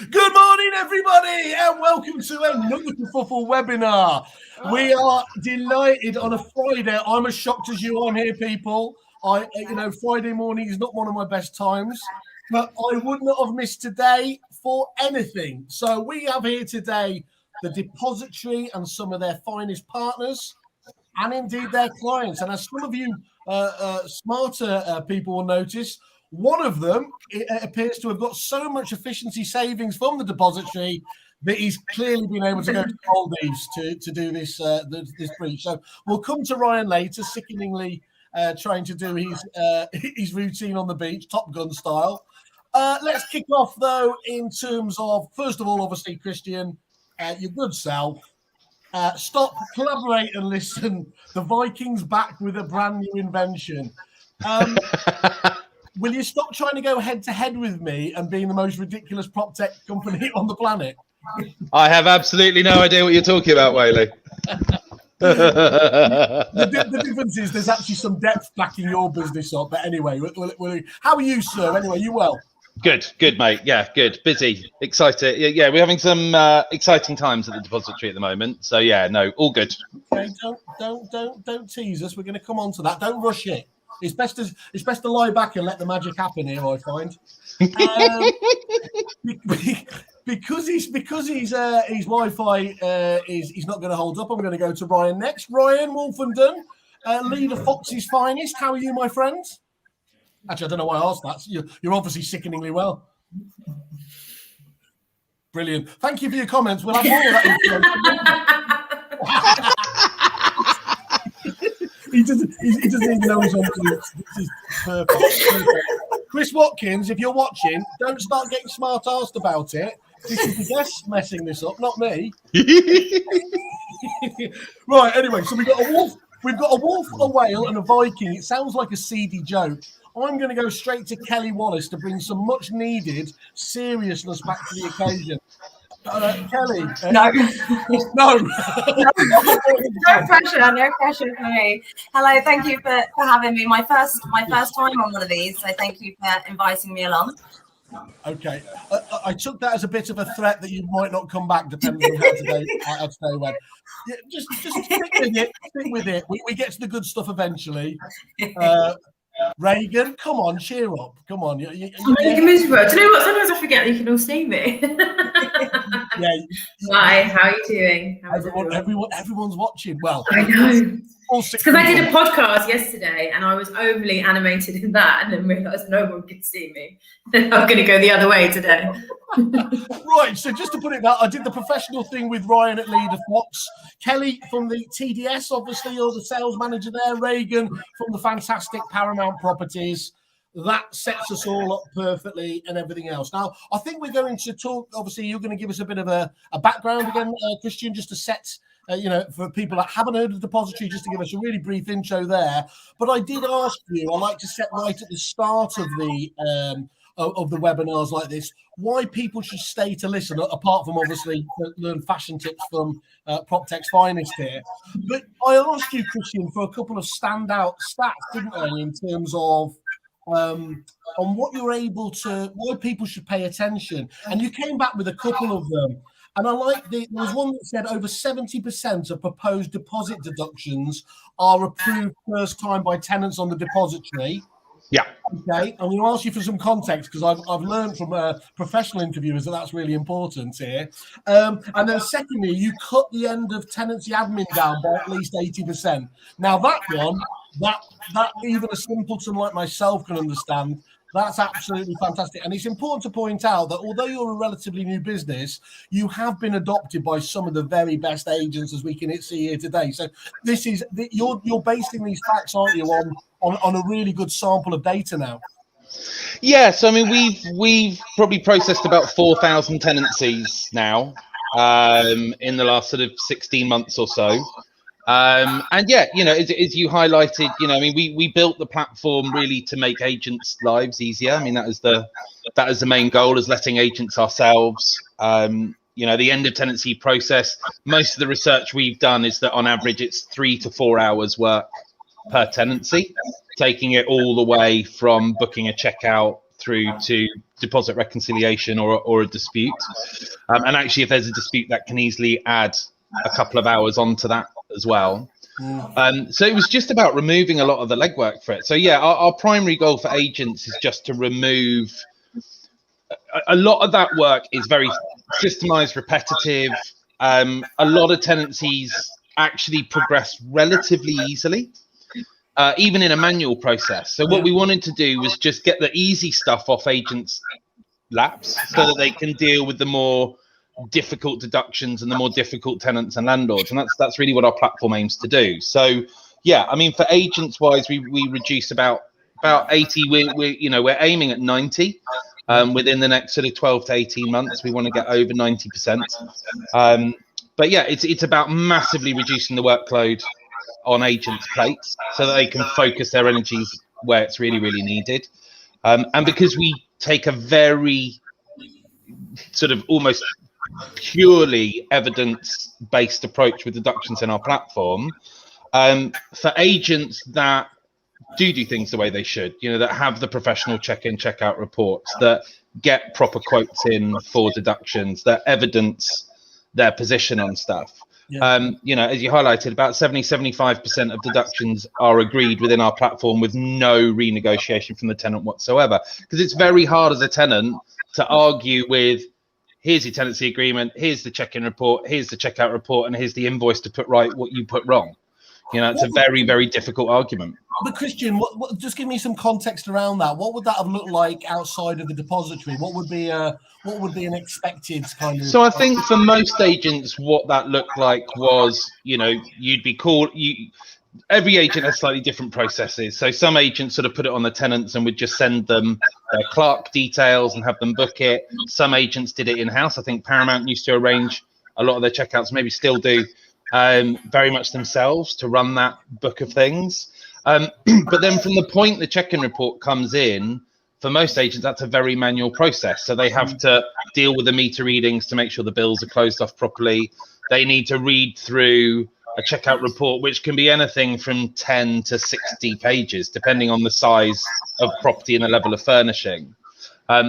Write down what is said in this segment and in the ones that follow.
Good morning, everybody, and welcome to another Kerfuffle webinar. We are delighted on a Friday. I'm as shocked as you on here, people. Friday morning is not one of my best times, but I would not have missed today for anything. So we have here today the depository and some of their finest partners, and indeed their clients. And as some of you smarter people will notice, one of them appears to have got so much efficiency savings from the depository that he's clearly been able to go to Maldives to do this breach. So we'll come to Ryan later, sickeningly trying to do his routine on the beach, Top Gun style. Let's kick off, though, in terms of, first of all, obviously, Kristjan, your good self. Stop, collaborate, and listen. The Vikings back with a brand new invention. Will you stop trying to go head-to-head with me and being the most ridiculous prop tech company on the planet? I have absolutely no idea what you're talking about, Whaley. The difference is there's actually some depth backing your business up. But anyway, how are you, sir? Anyway, you well? Good, mate. Yeah, good. Busy, excited. Yeah, we're having some exciting times at the depository at the moment. So yeah, no, all good. Okay, don't tease us. We're going to come on to that. Don't rush it. It's best to lie back and let the magic happen here, I find. Because his Wi-Fi is not going to hold up. I'm going to go to Ryan next. Ryan Woolfenden, leader Fox's finest. How are you, my friend? Actually, I don't know why I asked that. You're obviously sickeningly well. Brilliant. Thank you for your comments. We'll have more of that. He doesn't even know he's on mute. This is perfect. Chris Watkins, if you're watching, don't start getting smart-arsed about it. This is the guest messing this up, not me. Right, anyway, so we've got a wolf, a whale, and a Viking. It sounds like a seedy joke. I'm going to go straight to Kelly Wallace to bring some much-needed seriousness back to the occasion. Kelly. No. No. No pressure for me. Hello, thank you for having me. My first time on one of these, so thank you for inviting me along. Okay. I took that as a bit of a threat that you might not come back, depending on how today went. Yeah, just stick with it. We get to the good stuff eventually. Reagan, come on, cheer up. Come on. I'm making miserable. Do you know what? Sometimes I forget that you can all see me. Yeah. Hi, how are you doing? Everyone's watching. Well, I know. Because I did a podcast yesterday and I was overly animated in that and then realised no one could see me. I'm going to go the other way today. Right, so just to put it that, I did the professional thing with Ryan at Leader Fox, Kelly from the TDS, obviously, or the sales manager there, Reagan from the fantastic Paramount Properties. That sets us all up perfectly and everything else. Now, I think we're going to talk, obviously, you're going to give us a bit of a background again, Kristjan, just to set, for people that haven't heard of the depository, just to give us a really brief intro there. But I did ask you, I like to set right at the start of the webinars like this, why people should stay to listen, apart from obviously learn fashion tips from PropTech's finest here. But I asked you, Kristjan, for a couple of standout stats, didn't I, in terms of on what you're able to, why people should pay attention. And you came back with a couple of them. And I like there was one that said over 70% of proposed deposit deductions are approved first time by tenants on the depository. Yeah. Okay. I'm going to ask you for some context because I've learned from professional interviewers that that's really important here. And then secondly, you cut the end of tenancy admin down by at least 80%. Now that one, that even a simpleton like myself can understand. That's absolutely fantastic. And it's important to point out that although you're a relatively new business, you have been adopted by some of the very best agents, as we can see here today. So this is you're basing these facts, aren't you, on a really good sample of data now? Yeah, so I mean we've probably processed about 4,000 tenancies now in the last sort of 16 months or so. And yeah, as you highlighted, I mean, we built the platform really to make agents' lives easier. I mean, that is the main goal, is letting agents ourselves, the end of tenancy process. Most of the research we've done is that on average, it's 3 to 4 hours work per tenancy, taking it all the way from booking a checkout through to deposit reconciliation or a dispute. And actually, if there's a dispute, that can easily add a couple of hours onto that as well. So it was just about removing a lot of the legwork for it. So yeah, our primary goal for agents is just to remove a lot of that work. Is very systemized, repetitive. A lot of tenancies actually progress relatively easily, even in a manual process. So what we wanted to do was just get the easy stuff off agents' laps so that they can deal with the more difficult deductions and the more difficult tenants and landlords, and that's really what our platform aims to do. So yeah, I mean, for agents wise, we reduce about 80. We're aiming at 90 within the next sort of 12 to 18 months. We want to get over 90%. But yeah, it's about massively reducing the workload on agents' plates so that they can focus their energies where it's really, really needed. And because we take a very sort of almost purely evidence-based approach with deductions in our platform, for agents that do things the way they should, that have the professional check-in, check-out reports, that get proper quotes in for deductions, that evidence their position on stuff. As you highlighted, about 75% of deductions are agreed within our platform with no renegotiation from the tenant whatsoever, because it's very hard as a tenant to argue with, here's your tenancy agreement, here's the check-in report, here's the check-out report, and here's the invoice to put right what you put wrong. It's a very, very difficult argument. But Kristjan, what, just give me some context around that. What would that have looked like outside of the depository? What would be an expected kind of? So I think for most agents, what that looked like was, you'd be called. Every agent has slightly different processes. So some agents sort of put it on the tenants and would just send them their clerk details and have them book it. Some agents did it in-house. I think Paramount used to arrange a lot of their checkouts, maybe still do, very much themselves to run that book of things. But then from the point the check-in report comes in, for most agents, that's a very manual process. So they have to deal with the meter readings to make sure the bills are closed off properly. They need to read through a checkout report, which can be anything from 10 to 60 pages, depending on the size of property and the level of furnishing.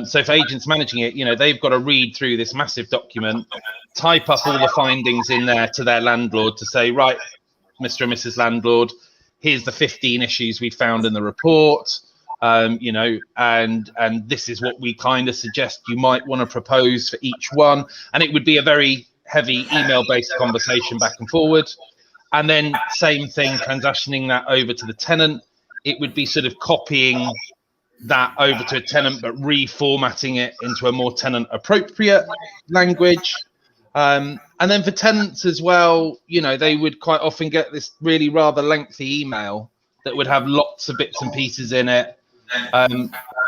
So for agents managing it, they've got to read through this massive document, type up all the findings in there to their landlord to say, right, Mr. and Mrs. Landlord, here's the 15 issues we found in the report, and this is what we kind of suggest you might want to propose for each one. And it would be a very heavy email-based conversation back and forward. And then same thing, transitioning that over to the tenant. It would be sort of copying that over to a tenant, but reformatting it into a more tenant appropriate language. And then for tenants as well, they would quite often get this really rather lengthy email that would have lots of bits and pieces in it.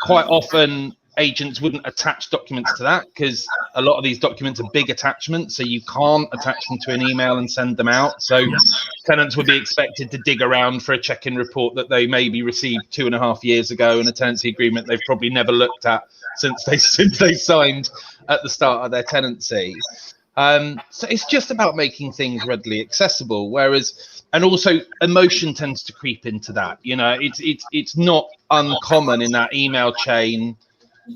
Quite often agents wouldn't attach documents to that because a lot of these documents are big attachments, so you can't attach them to an email and send them out. So tenants would be expected to dig around for a check-in report that they maybe received 2.5 years ago, and a tenancy agreement they've probably never looked at since they signed at the start of their tenancy. So it's just about making things readily accessible, and also emotion tends to creep into that. It's not uncommon in that email chain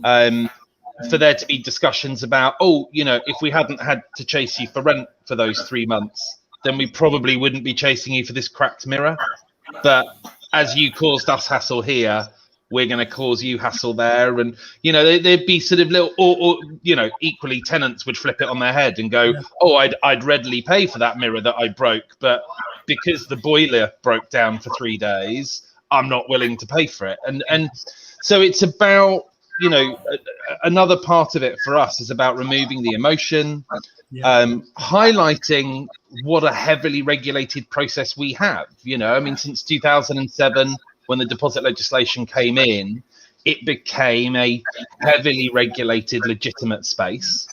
for there to be discussions about, if we hadn't had to chase you for rent for those 3 months, then we probably wouldn't be chasing you for this cracked mirror. But as you caused us hassle here, we're going to cause you hassle there. And, there'd be sort of little, or equally tenants would flip it on their head and go, I'd readily pay for that mirror that I broke, but because the boiler broke down for 3 days, I'm not willing to pay for it. And so it's about, another part of it for us is about removing the emotion, highlighting what a heavily regulated process we have. Since 2007, when the deposit legislation came in, it became a heavily regulated, legitimate space.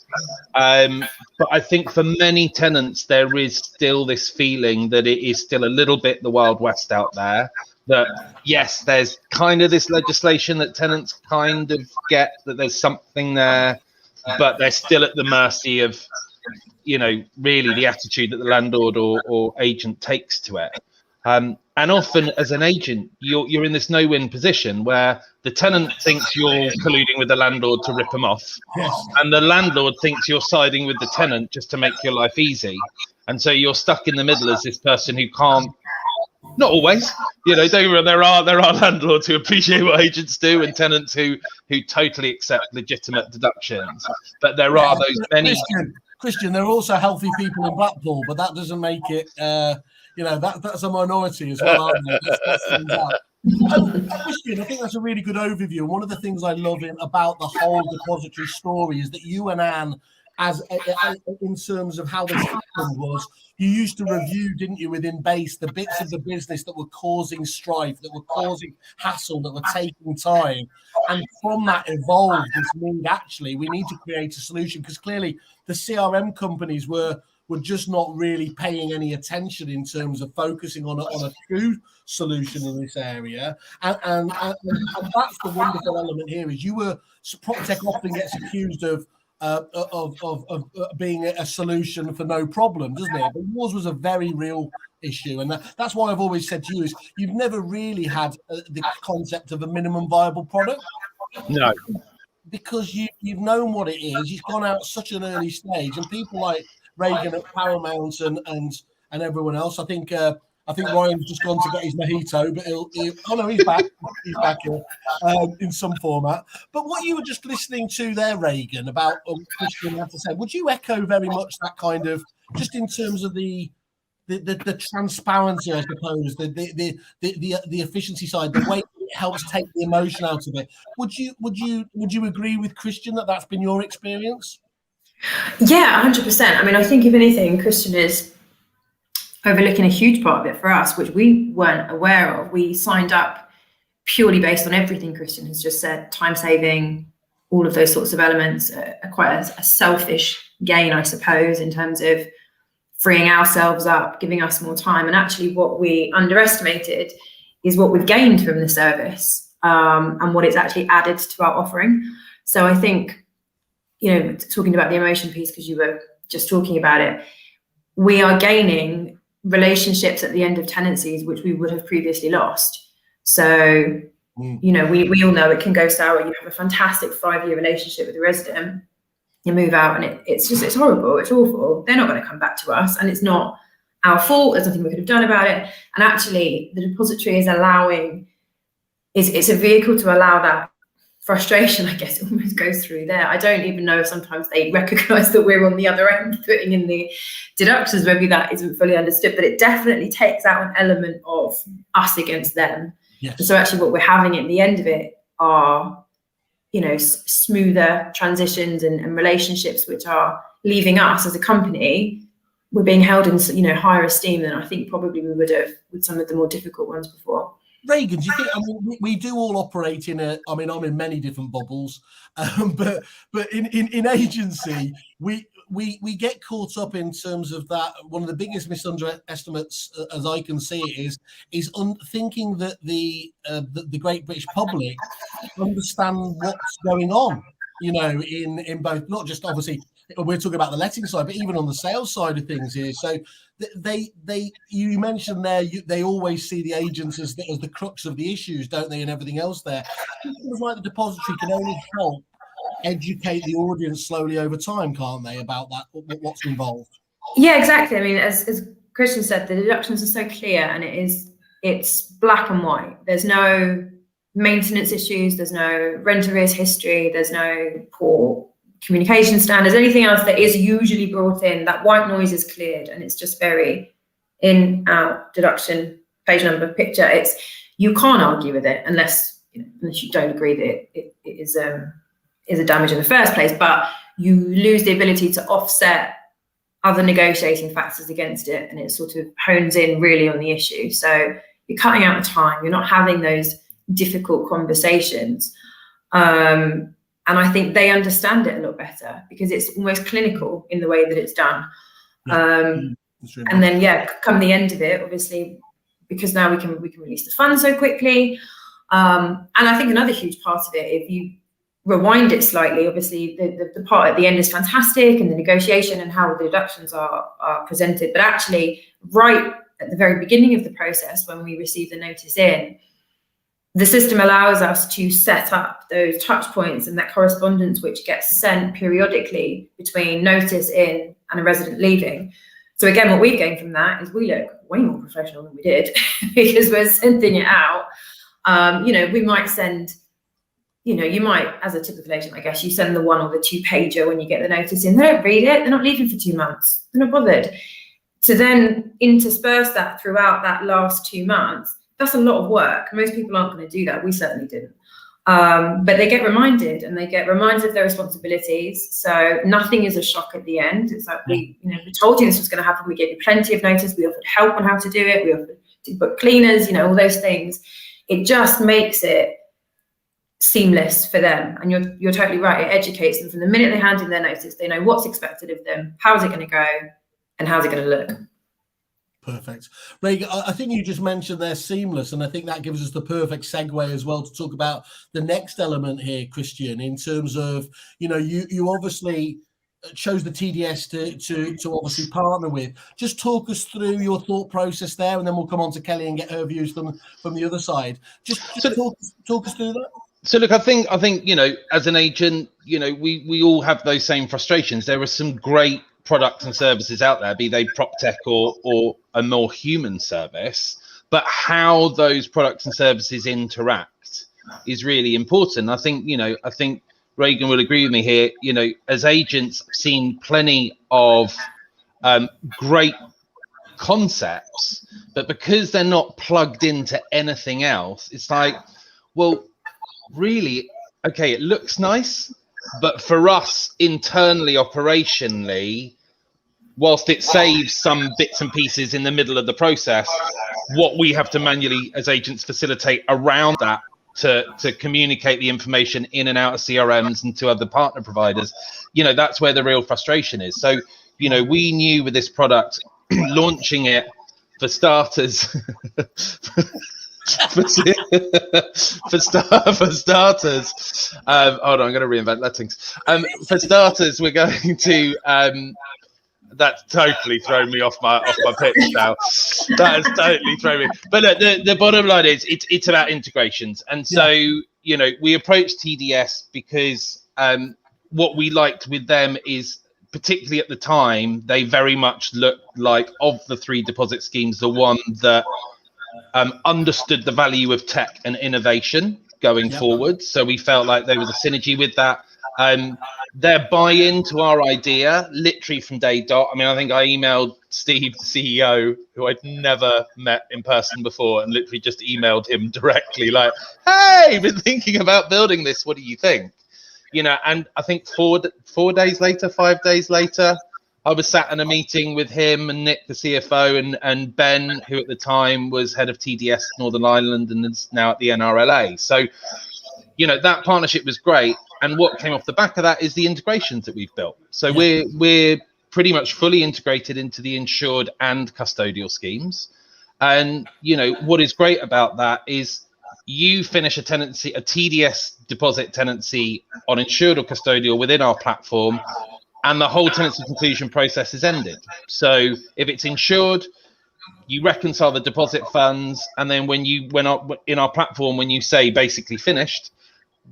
But I think for many tenants, there is still this feeling that it is still a little bit the Wild West out there. That, yes, there's kind of this legislation that tenants kind of get, that there's something there, but they're still at the mercy of, really the attitude that the landlord or agent takes to it. And often, as an agent, you're in this no-win position where the tenant thinks you're colluding with the landlord to rip them off, and the landlord thinks you're siding with the tenant just to make your life easy. And so you're stuck in the middle as this person who can't. Not always, there are landlords who appreciate what agents do, and tenants who totally accept legitimate deductions. But there are those many. Kristjan, there are also healthy people in Blackpool, but that doesn't make it. That's a minority as well, aren't they? Kristjan, I think that's a really good overview. And one of the things I love about the whole depository story is that you and Anne, in terms of how this happened, was you used to review, didn't you, within base, the bits of the business that were causing strife, that were causing hassle, that were taking time. And from that evolved this need, actually, we need to create a solution, because clearly the CRM companies were just not really paying any attention in terms of focusing on a true solution in this area. And that's the wonderful element here, is PropTech often gets accused of being a solution for no problem, doesn't it? But yours was a very real issue, and that's why I've always said to you is you've never really had the concept of a minimum viable product. No, because you've known what it is. You've gone out at such an early stage, and people like Reagan at Paramount and everyone else. I think Ryan's just gone to get his mojito, but he's back. He's back here in some format. But what you were just listening to there, Reagan, about Kristjan had to say, would you echo very much that kind of, just in terms of the transparency, I suppose, the efficiency side, the way it helps take the emotion out of it? Would you agree with Kristjan that that's been your experience? Yeah, 100%. I mean, I think if anything, Kristjan is overlooking a huge part of it for us, which we weren't aware of. We signed up purely based on everything Kristjan has just said, time saving, all of those sorts of elements, quite a selfish gain, I suppose, in terms of freeing ourselves up, giving us more time. And actually what we underestimated is what we've gained from the service, and what it's actually added to our offering. So I think, talking about the emotion piece, because you were just talking about it, we are gaining relationships at the end of tenancies, which we would have previously lost. So, we all know it can go sour. You have a fantastic 5-year relationship with a resident, you move out, and it's horrible, it's awful. They're not going to come back to us, and it's not our fault. There's nothing we could have done about it. And actually, the depository is it's a vehicle to allow that frustration, I guess, almost goes through there. I don't even know if sometimes they recognise that we're on the other end putting in the deductions. Maybe that isn't fully understood, but it definitely takes out an element of us against them. Yes. And so actually what we're having at the end of it are, smoother transitions and relationships, which are leaving us as a company, we're being held in, higher esteem than I think probably we would have with some of the more difficult ones before. Reagan, do you think? I mean, we do all operate in I'm in many different bubbles, but in agency, we get caught up in terms of that. One of the biggest misunderestimates, as I can see it, is thinking that the great British public understand what's going on. In both, not just obviously we're talking about the letting side, but even on the sales side of things here. So you mentioned there, they always see the agents as the crux of the issues, don't they, and everything else there. Things like the depository can only help educate the audience slowly over time, can't they, about that, what's involved? Yeah, exactly. I mean, as Kristjan said, the deductions are so clear, and it's black and white. There's no maintenance issues, there's no rent arrears history, there's no poor communication standards, anything else that is usually brought in. That white noise is cleared, and it's just very in, out, deduction, page number, picture. You can't argue with it unless you don't agree that it is a damage in the first place, but you lose the ability to offset other negotiating factors against it, and it sort of hones in really on the issue. So you're cutting out the time, you're not having those difficult conversations. And I think they understand it a lot better because it's almost clinical in the way that it's done. And then, come the end of it, obviously, because now we can release the funds so quickly. And I think another huge part of it, if you rewind it slightly, obviously the part at the end is fantastic, and the negotiation and how the deductions are presented. But actually, right at the very beginning of the process, when we receive the notice in, the system allows us to set up those touch points and that correspondence which gets sent periodically between notice in and a resident leaving. So again, what we've gained from that is we look way more professional than we did because we're sending it out. We might send, you might, as a typical agent, I guess, you send the 1 or the 2 pager when you get the notice in. They don't read it. They're not leaving for 2 months. They're not bothered. To then intersperse that throughout that last 2 months, that's a lot of work. Most people aren't going to do that. We certainly didn't. But they get reminded, and they get reminded of their responsibilities. So nothing is a shock at the end. It's like we told you this was going to happen. We gave you plenty of notice. We offered help on how to do it. We offered to book cleaners, all those things. It just makes it seamless for them. And you're totally right. It educates them from the minute they hand in their notice. They know what's expected of them, how is it going to go, and how's it going to look. Perfect. Reagan, I think you just mentioned they're seamless, and I think that gives us the perfect segue as well to talk about the next element here, Kristjan, in terms of, you obviously chose the TDS to obviously partner with. Just talk us through your thought process there, and then we'll come on to Kelly and get her views from the other side. Just talk us through that. So look, I think as an agent, we all have those same frustrations. There are some great products and services out there, be they prop tech or a more human service, but how those products and services interact is really important. I think Reagan will agree with me here. As agents, I've seen plenty of great concepts, but because they're not plugged into anything else, it's like, well, really, okay, it looks nice, but for us internally, operationally, whilst it saves some bits and pieces in the middle of the process, what we have to manually as agents facilitate around that to communicate the information in and out of CRMs and to other partner providers, that's where the real frustration is. So, we knew with this product, launching it for starters, for starters, hold on, I'm going to reinvent lettings. For starters, we're going to, that's totally thrown me off my pitch now. That has totally thrown me. But look, the bottom line is it's about integrations. And so, we approached TDS because what we liked with them is, particularly at the time, they very much looked like, of the 3 deposit schemes, the one that understood the value of tech and innovation going forward. So we felt like there was a synergy with that. Their buy-in to our idea, literally from day dot. I mean, I think I emailed Steve, the CEO, who I'd never met in person before, and literally just emailed him directly, like, "Hey, been thinking about building this. What do you think?" And I think 4 days later, 5 days later, I was sat in a meeting with him and Nick, the CFO, and Ben, who at the time was head of TDS Northern Ireland and is now at the NRLA. So, that partnership was great. And what came off the back of that is the integrations that we've built. So we're pretty much fully integrated into the insured and custodial schemes. And, what is great about that is you finish a TDS deposit tenancy on insured or custodial within our platform, and the whole tenancy conclusion process is ended. So if it's insured, you reconcile the deposit funds, and then when in our platform, when you say basically finished,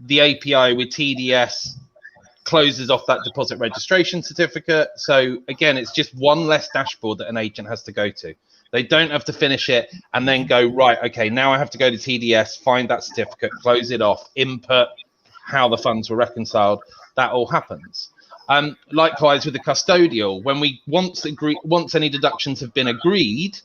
the API with TDS closes off that deposit registration certificate. So again, it's just one less dashboard that an agent has to go to. They don't have to finish it and then go, right, okay, now I have to go to TDS, find that certificate, close it off, input how the funds were reconciled. That all happens. Likewise with the custodial, when once any deductions have been agreed,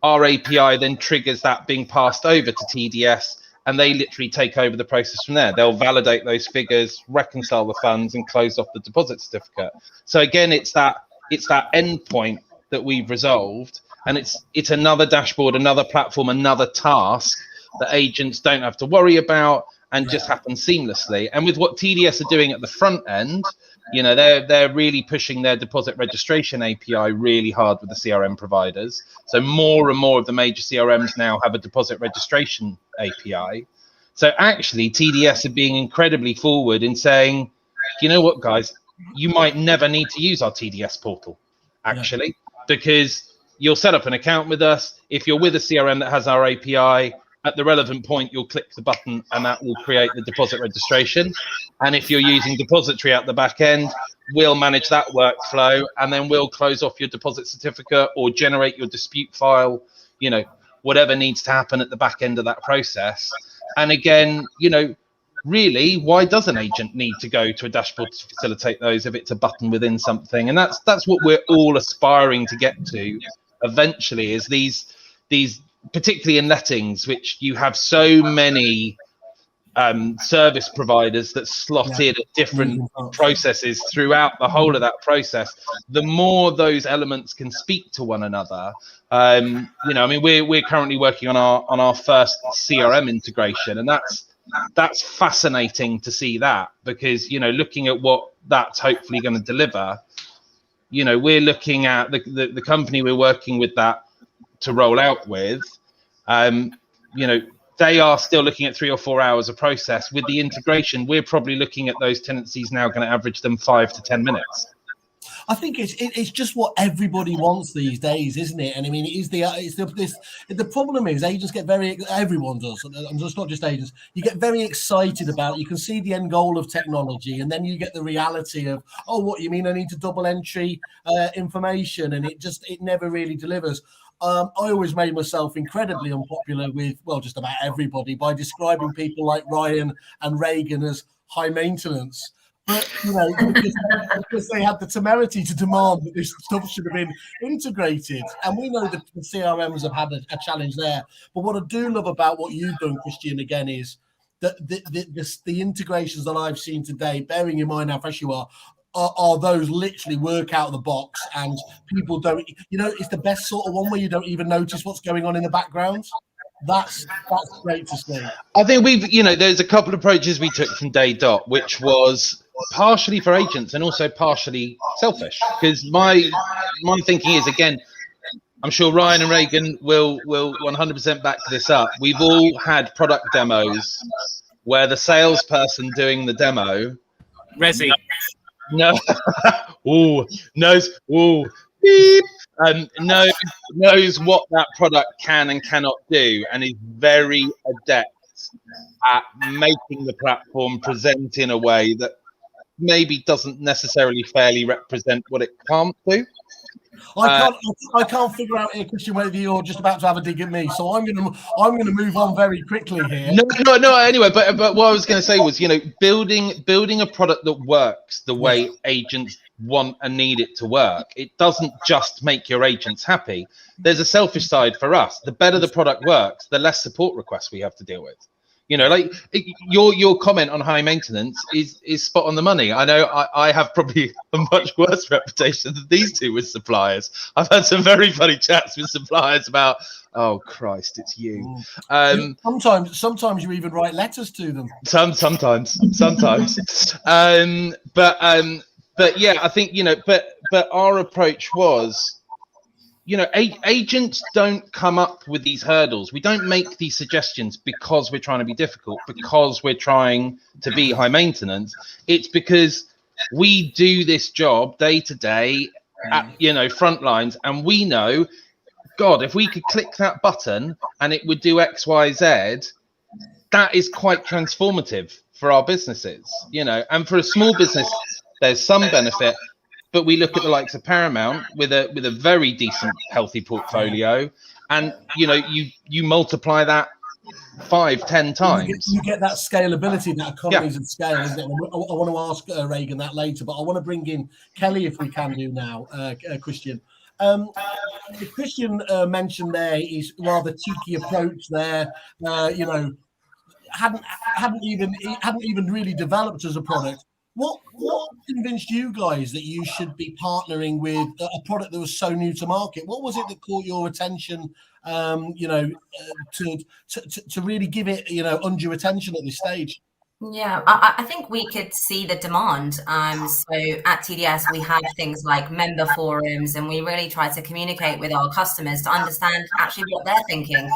our API then triggers that being passed over to TDS, and they literally take over the process from there. They'll validate those figures, reconcile the funds, and close off the deposit certificate. So again, it's that endpoint that we've resolved, and it's another dashboard, another platform, another task that agents don't have to worry about, and just happens seamlessly. And with what TDS are doing at the front end, they're really pushing their deposit registration API really hard with the CRM providers. So more and more of the major CRMs now have a deposit registration API. So actually, TDS are being incredibly forward in saying, you know what, guys, you might never need to use our TDS portal, actually, because you'll set up an account with us. If you're with a CRM that has our API, at the relevant point, you'll click the button and that will create the deposit registration. And if you're using depository at the back end, we'll manage that workflow, and then we'll close off your deposit certificate or generate your dispute file, you know, whatever needs to happen at the back end of that process. And again, you know, really, why does an agent need to go to a dashboard to facilitate those if it's a button within something? And that's what we're all aspiring to get to eventually, is these particularly in lettings, which you have so many service providers that slot in at different processes throughout the whole of that process. The more those elements can speak to one another, you know, I mean, we're currently working on our first CRM integration, and that's fascinating to see that, because, you know, looking at what that's hopefully going to deliver, you know, we're looking at the company we're working with that to roll out with, you know, they are still looking at 3 or 4 hours of process. With the integration, we're probably looking at those tenancies now going to average them 5 to 10 minutes. I think it's just what everybody wants these days, isn't it? And I mean, the problem is agents get everyone does, and it's not just agents. You get very excited about. You can see the end goal of technology, and then you get the reality of, oh, what you mean? I need to double entry information, and it never really delivers. I always made myself incredibly unpopular with, well, just about everybody by describing people like Ryan and Reagan as high maintenance. But, you know, because they had the temerity to demand that this stuff should have been integrated. And we know that the CRMs have had a challenge there. But what I do love about what you've done, Kristjan, again, is that the integrations that I've seen today, bearing in mind how fresh you are those literally work out of the box, and people don't, you know, it's the best sort of one where you don't even notice what's going on in the background. That's great to see. I think there's a couple of approaches we took from day dot, which was partially for agents and also partially selfish, because my thinking is, again, I'm sure Ryan and Reagan will 100% back this up. We've all had product demos where the salesperson doing the demo Resi. knows what that product can and cannot do, and is very adept at making the platform present in a way that maybe doesn't necessarily fairly represent what it can't do. I can't figure out here, Kristjan, whether you're just about to have a dig at me. So I'm gonna move on very quickly here. No. Anyway, but what I was going to say was, you know, building a product that works the way agents want and need it to work. It doesn't just make your agents happy. There's a selfish side for us. The better the product works, the less support requests we have to deal with. You know, like your comment on high maintenance is spot on the money. I know I have probably a much worse reputation than these two with suppliers. I've had some very funny chats with suppliers about, oh Christ, it's you. Sometimes you even write letters to them. Sometimes. But yeah, I think, you know, but our approach was, you know, agents don't come up with these hurdles. We don't make these suggestions because we're trying to be difficult, because we're trying to be high maintenance. It's because we do this job day to day at, you know, front lines, and we know, God, if we could click that button and it would do X, Y, Z, that is quite transformative for our businesses, you know. And for a small business, there's some benefit. But we look at the likes of Paramount with a very decent, healthy portfolio, and you know, you multiply that 5-10 times. You get that scalability, that economies of scale, isn't it? I want to ask Reagan that later, but I want to bring in Kelly if we can do now, Kristjan. Kristjan mentioned there his rather cheeky approach there. You know, hadn't even really developed as a product. What convinced you guys that you should be partnering with a product that was so new to market? What was it that caught your attention, you know, to really give it, you know, undue attention at this stage? Yeah, I think we could see the demand. So at TDS, we have things like member forums, and we really try to communicate with our customers to understand actually what they're thinking.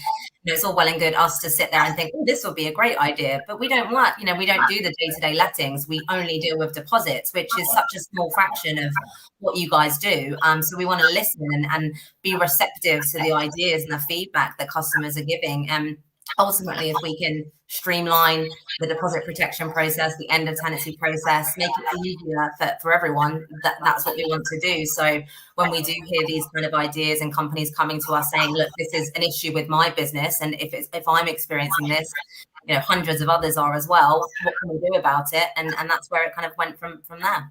it's all well and good us to sit there and think, oh, this will be a great idea, but we don't work, we don't do the day-to-day lettings. We only deal with deposits, which is such a small fraction of what you guys do. So we want to listen and be receptive to the ideas and the feedback that customers are giving. And ultimately, if we can streamline the deposit protection process, the end of tenancy process, make it easier for everyone, that's what we want to do. So when we do hear these kind of ideas and companies coming to us saying, look, this is an issue with my business, and if I'm experiencing this, hundreds of others are as well, what can we do about it? And that's where it kind of went from there.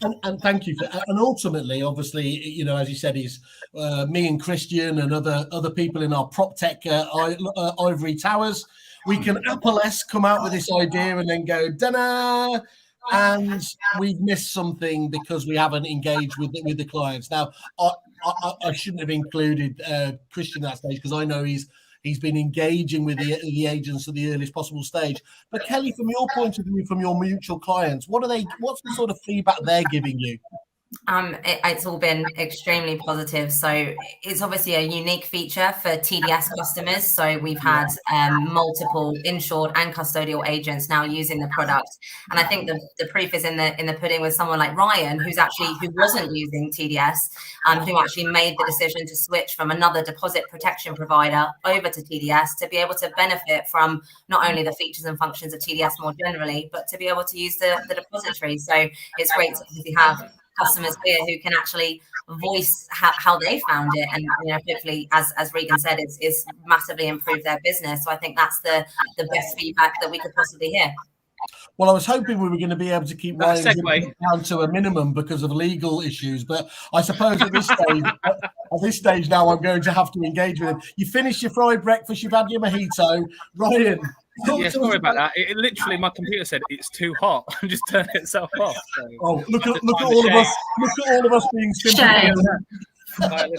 And thank you and ultimately, obviously, as you said, is me and Kristjan and other people in our prop tech ivory towers. We can Apple-esque come out with this idea and then go da-na, and we've missed something because we haven't engaged with the clients. Now, I shouldn't have included Kristjan at that stage, because I know he's been engaging with the agents at the earliest possible stage. But Kelly, from your point of view, from your mutual clients, what's the sort of feedback they're giving you? It's all been extremely positive. So it's obviously a unique feature for TDS customers. So we've had multiple insured and custodial agents now using the product. And I think the proof is in the pudding with someone like Ryan, who wasn't using TDS, who actually made the decision to switch from another deposit protection provider over to TDS to be able to benefit from not only the features and functions of TDS more generally, but to be able to use the depository. So it's great to obviously have customers here who can actually voice how they found it, and hopefully, as Reagan said, it's massively improved their business. So I think that's the best feedback that we could possibly hear. Well, I was hoping we were going to be able to keep Ryan's down to a minimum because of legal issues, but I suppose at this stage now, I'm going to have to engage with him. You finished your fried breakfast, you've had your mojito, Ryan. Yeah, sorry about that. It literally, my computer said it's too hot and just turned itself off. So. Oh, look at all of us! Look at all of us being simple. But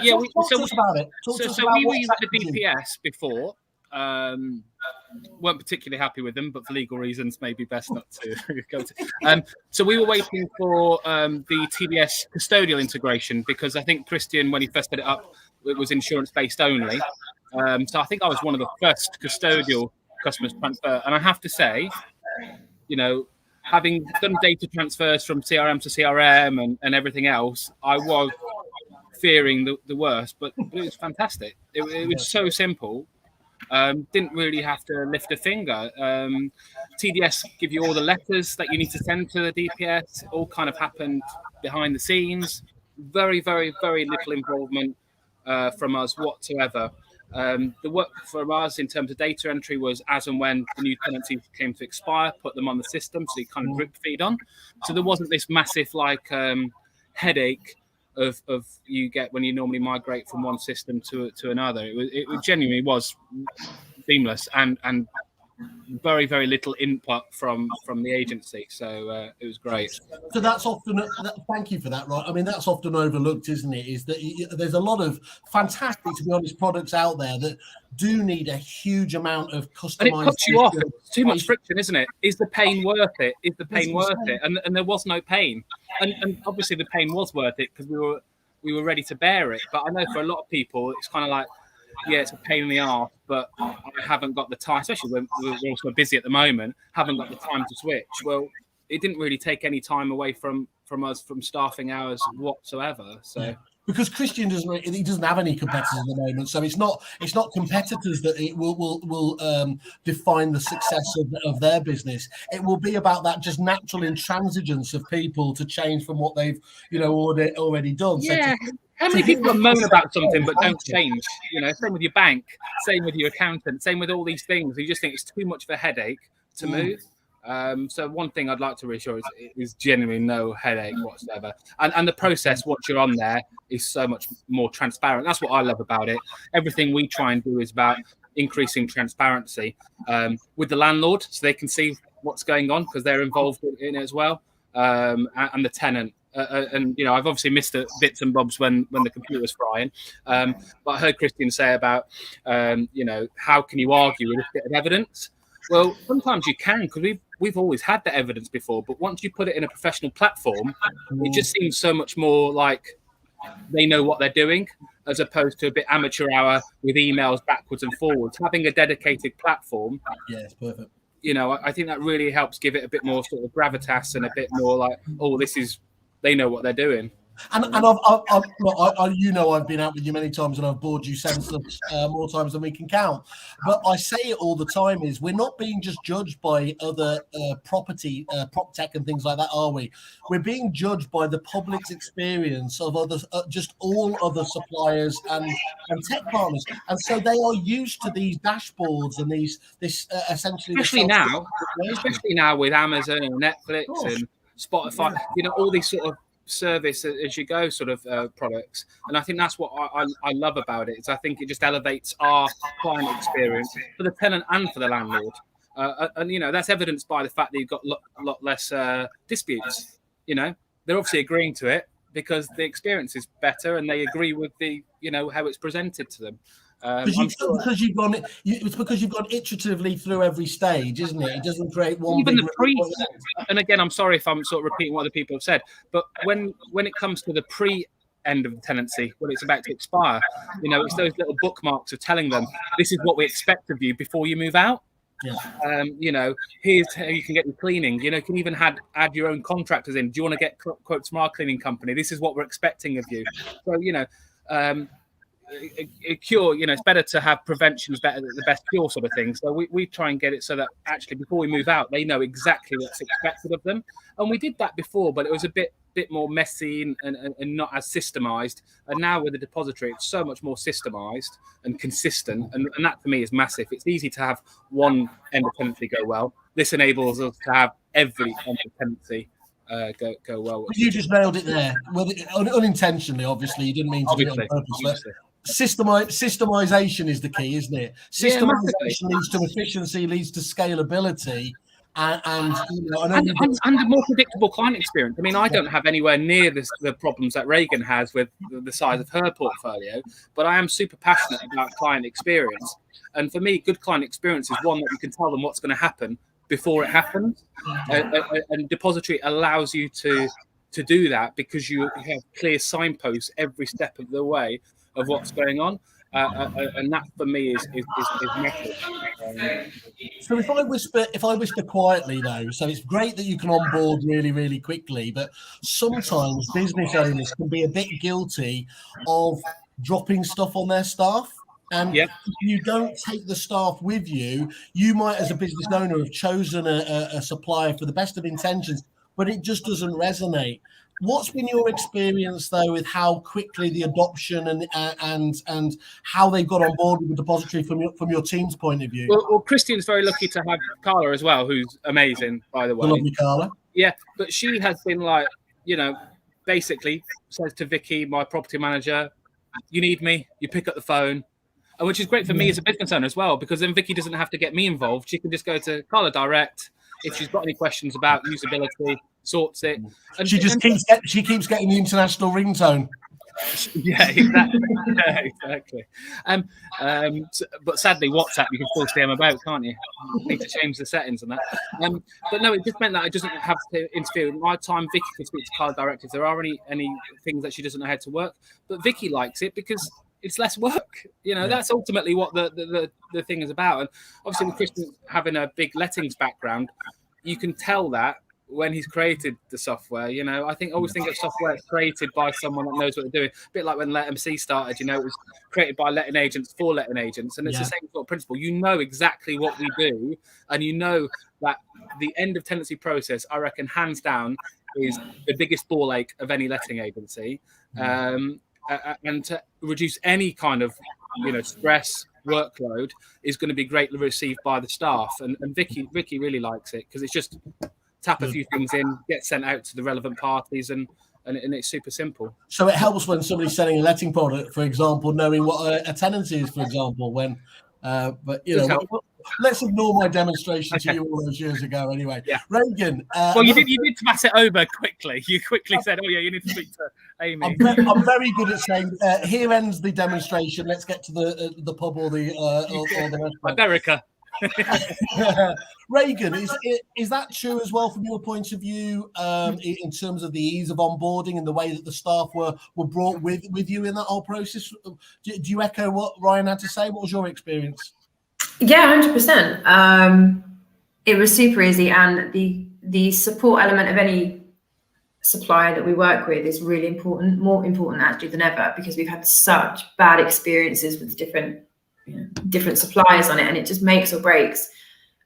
yeah, talk to us about it. So we were using the DPS before. Weren't particularly happy with them, but for legal reasons, maybe best not to go to. So we were waiting for the TDS custodial integration, because I think Kristjan, when he first set it up, it was insurance based only. So I think I was one of the first custodial customers transfer, and I have to say, having done data transfers from CRM to CRM and everything else, I was fearing the worst, but it was fantastic. It was so simple. Didn't really have to lift a finger. TDS give you all the letters that you need to send to the DPS. It all kind of happened behind the scenes. Very, very, very little involvement from us whatsoever. The work for us in terms of data entry was as and when the new tenancies came to expire, put them on the system, so you kind of drip feed on. So there wasn't this massive headache of you get when you normally migrate from one system to another. It genuinely was seamless and very, very little input from the agency, so it was great. So that's often thank you for that, right? I mean, that's often overlooked, isn't it? Is that there's a lot of fantastic, to be honest, products out there that do need a huge amount of customization. And it cuts you off. It's too much friction, isn't it? Is the pain worth it? Is the pain worth it? And there was no pain, and obviously the pain was worth it because we were ready to bear it. But I know for a lot of people, it's kind of like, yeah, it's a pain in the arse, but I haven't got the time, especially when we're also busy at the moment, haven't got the time to switch. Well, it didn't really take any time away from us from staffing hours whatsoever. So. Yeah. Because Kristjan doesn't have any competitors at the moment, so it's not competitors that it will define the success of their business. It will be about that just natural intransigence of people to change from what they've already done. Yeah. So how many people moan about something but don't change? Same with your bank, same with your accountant, same with all these things. You just think it's too much of a headache to move. So one thing I'd like to reassure is genuinely no headache whatsoever. And the process, once you're on there, is so much more transparent. That's what I love about it. Everything we try and do is about increasing transparency with the landlord, so they can see what's going on because they're involved in it as well, and the tenant. And I've obviously missed the bits and bobs when the computer was frying, but I heard Kristjan say about how can you argue with a bit of evidence? Well, sometimes you can, because we've always had the evidence before, but once you put it in a professional platform, it just seems so much more like they know what they're doing. as opposed to a bit amateur hour with emails backwards and forwards. Having a dedicated platform, Yeah, it's perfect. you know, I think that really helps give it a bit more sort of gravitas and a bit more like, oh, they know what they're doing. And I've you know, I've been out with you many times and I've bored you senseless more times than we can count. But I say it all the time: is we're not being just judged by other property, prop tech and things like that, are we? We're being judged by the public's experience of other, just all other suppliers and tech partners, and so they are used to these dashboards and this essentially. Especially now with Amazon and Netflix and Spotify, you know, all these sort of service as you go sort of products, and I think that's what I love about it. Is I think it just elevates our client experience for the tenant and for the landlord, and you know, that's evidenced by the fact that you've got a lot less disputes. You know, they're obviously agreeing to it because the experience is better and they agree with the, you know, how it's presented to them. Because you've gone iteratively through every stage, isn't it? It doesn't create one. Even the pre, and again, I'm sorry if I'm sort of repeating what other people have said, but when it comes to the pre-end of the tenancy, when it's about to expire, you know, it's those little bookmarks of telling them this is what we expect of you before you move out. Yeah. You know, here's how you can get your cleaning. You know, you can even add your own contractors in. Do you want to get quotes from our cleaning company? This is what we're expecting of you. So, you know. A cure, you know, it's better to have prevention is better than the best cure sort of thing. So we try and get it so that actually before we move out, they know exactly what's expected of them. And we did that before, but it was a bit more messy and not as systemized. And now with the depository, it's so much more systemized and consistent. And that for me is massive. It's easy to have one end of tenancy go well. This enables us to have every end of tenancy go well. You just nailed it there. Well, unintentionally, obviously, you didn't mean to do it on purpose. Systemization is the key, isn't it? Systemization leads to efficiency, leads to scalability, and a more predictable client experience. I mean, I don't have anywhere near the problems that Reagan has with the size of her portfolio, but I am super passionate about client experience. And for me, good client experience is one that you can tell them what's going to happen before it happens. And depository allows you to do that because you have clear signposts every step of the way of what's going on, and that for me is massive. So if I whisper quietly though, so it's great that you can onboard really, really quickly, but sometimes business owners can be a bit guilty of dropping stuff on their staff. And if you don't take the staff with you, you might, as a business owner, have chosen a supplier for the best of intentions, but it just doesn't resonate. What's been your experience, though, with how quickly the adoption and how they got on board with the depository from your team's point of view? Well, Kristjan's very lucky to have Carla as well, who's amazing, by the way. The lovely Carla. Yeah, but she has been like, you know, basically says to Vicky, my property manager, you need me, you pick up the phone. Which is great for me as a business owner as well, because then Vicky doesn't have to get me involved. She can just go to Carla direct. If she's got any questions about usability, sorts it. And she keeps getting the international ringtone. Yeah, exactly. But sadly, WhatsApp you can still see them about, can't you? You need to change the settings and that. But no, it just meant that I doesn't have to interfere with my time. Vicky can speak to Carla direct if there are any things that she doesn't know how to work. But Vicky likes it because it's less work, you know. That's ultimately what the thing is about. And obviously, with Kristjan having a big lettings background, you can tell that when he's created the software. You know, I always think of software created by someone that knows what they're doing. A bit like when LetMC started, you know, it was created by letting agents for letting agents, and it's the same sort of principle. You know exactly what we do, and you know that the end of tenancy process, I reckon, hands down, is the biggest ball ache of any letting agency. And to reduce any kind of, you know, stress, workload is going to be greatly received by the staff. And Vicky really likes it because it's just tap a few things in, get sent out to the relevant parties, and it's super simple. So it helps when somebody's selling a letting product, for example, knowing what a tenancy is, for example. But you know, let's ignore my demonstration to you all those years ago. Anyway, Reagan. Well, you did pass it over quickly. You quickly said, "Oh yeah, you need to speak to Amy." I'm very good at saying, "Here ends the demonstration. Let's get to the pub or the restaurant." America. Reagan, is that true as well from your point of view, in terms of the ease of onboarding and the way that the staff were brought with you in that whole process? Do you echo what Ryan had to say? What was your experience? Yeah, 100%. It was super easy, and the support element of any supplier that we work with is really important, more important actually than ever, because we've had such bad experiences with different suppliers on it, and it just makes or breaks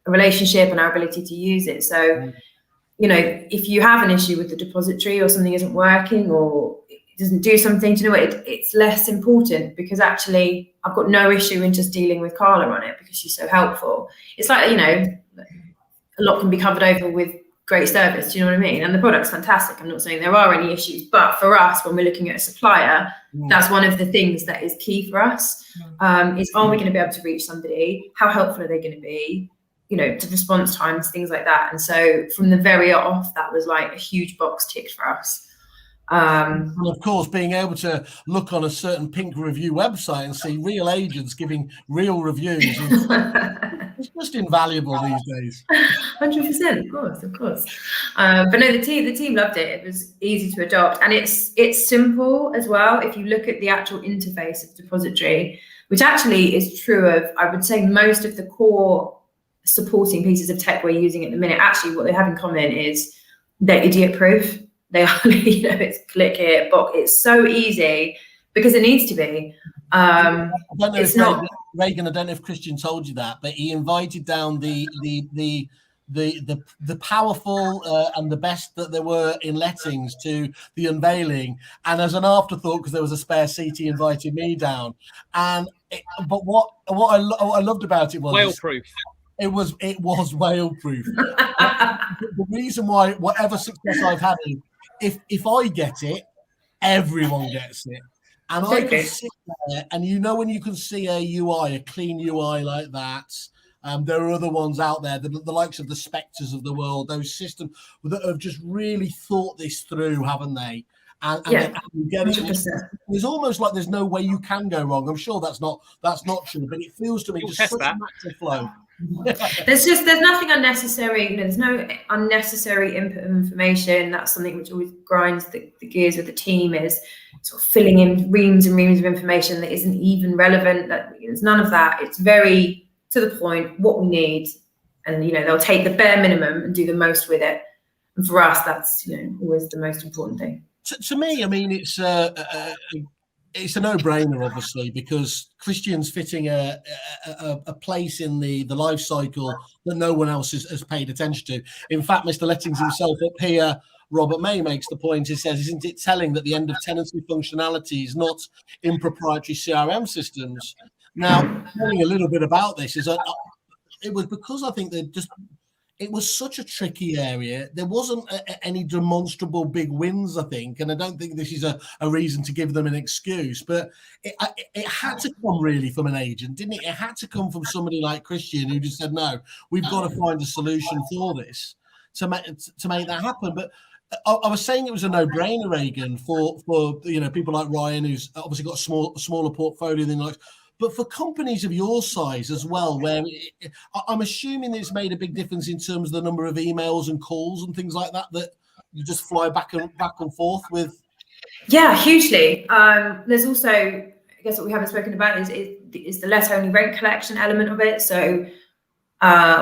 a relationship and our ability to use it. So, if you have an issue with the depository, or something isn't working, or it doesn't do something, it's less important, because actually I've got no issue in just dealing with Carla on it because she's so helpful. It's like, a lot can be covered over with great service, do you know what I mean? And the product's fantastic. I'm not saying there are any issues, but for us, when we're looking at a supplier, that's one of the things that is key for us, is, are we going to be able to reach somebody? How helpful are they going to be? To response times, things like that. And so from the very off, that was like a huge box ticked for us. And of course, being able to look on a certain Pink review website and see real agents giving real reviews it's just invaluable these days. 100%, of course. But no, the team loved it. It was easy to adopt, and it's simple as well. If you look at the actual interface of depository, which actually is true of, I would say, most of the core supporting pieces of tech we're using at the minute, actually what they have in common is they're idiot proof. They are, it's click here, box. It's so easy because it needs to be. It's not Reagan. I don't know if Kristjan told you that, but he invited down the powerful and the best that there were in lettings to the unveiling, and as an afterthought, because there was a spare seat, he invited me down. But what I loved about it was whale proof. It was whale proof. The reason why whatever success I've had is if I get it, everyone gets it. And I can sit there, and when you can see a UI, a clean UI like that, there are other ones out there, the likes of the Spectres of the world, those systems that have just really thought this through, haven't they? And get it. It's almost like there's no way you can go wrong. I'm sure that's not true, but it feels to me just such a natural flow. There's nothing unnecessary. There's no unnecessary input of information. That's something which always grinds the gears with the team, is sort of filling in reams and reams of information that isn't even relevant. There's none of that. It's very to the point, what we need, and they'll take the bare minimum and do the most with it. And for us, that's always the most important thing. To me, I mean, it's a no-brainer, obviously, because Kristjan's fitting a place in the life cycle that no one else has paid attention to. In fact, Mr. Lettings himself up here, Robert May, makes the point. He says, isn't it telling that the end of tenancy functionality is not in proprietary CRM systems? Now, telling a little bit about this is it was because I think that it was such a tricky area. There wasn't any demonstrable big wins, I think, and I don't think this is a reason to give them an excuse, but it had to come really from an agent, didn't it? It had to come from somebody like Kristjan, who just said, no, we've got to find a solution for this to make that happen. But I was saying it was a no-brainer, Reagan, for people like Ryan, who's obviously got a smaller portfolio than like. But for companies of your size as well, where I'm assuming it's made a big difference in terms of the number of emails and calls and things like that you just fly back and forth with. Yeah, hugely. There's also, I guess what we haven't spoken about is the let only rent collection element of it. So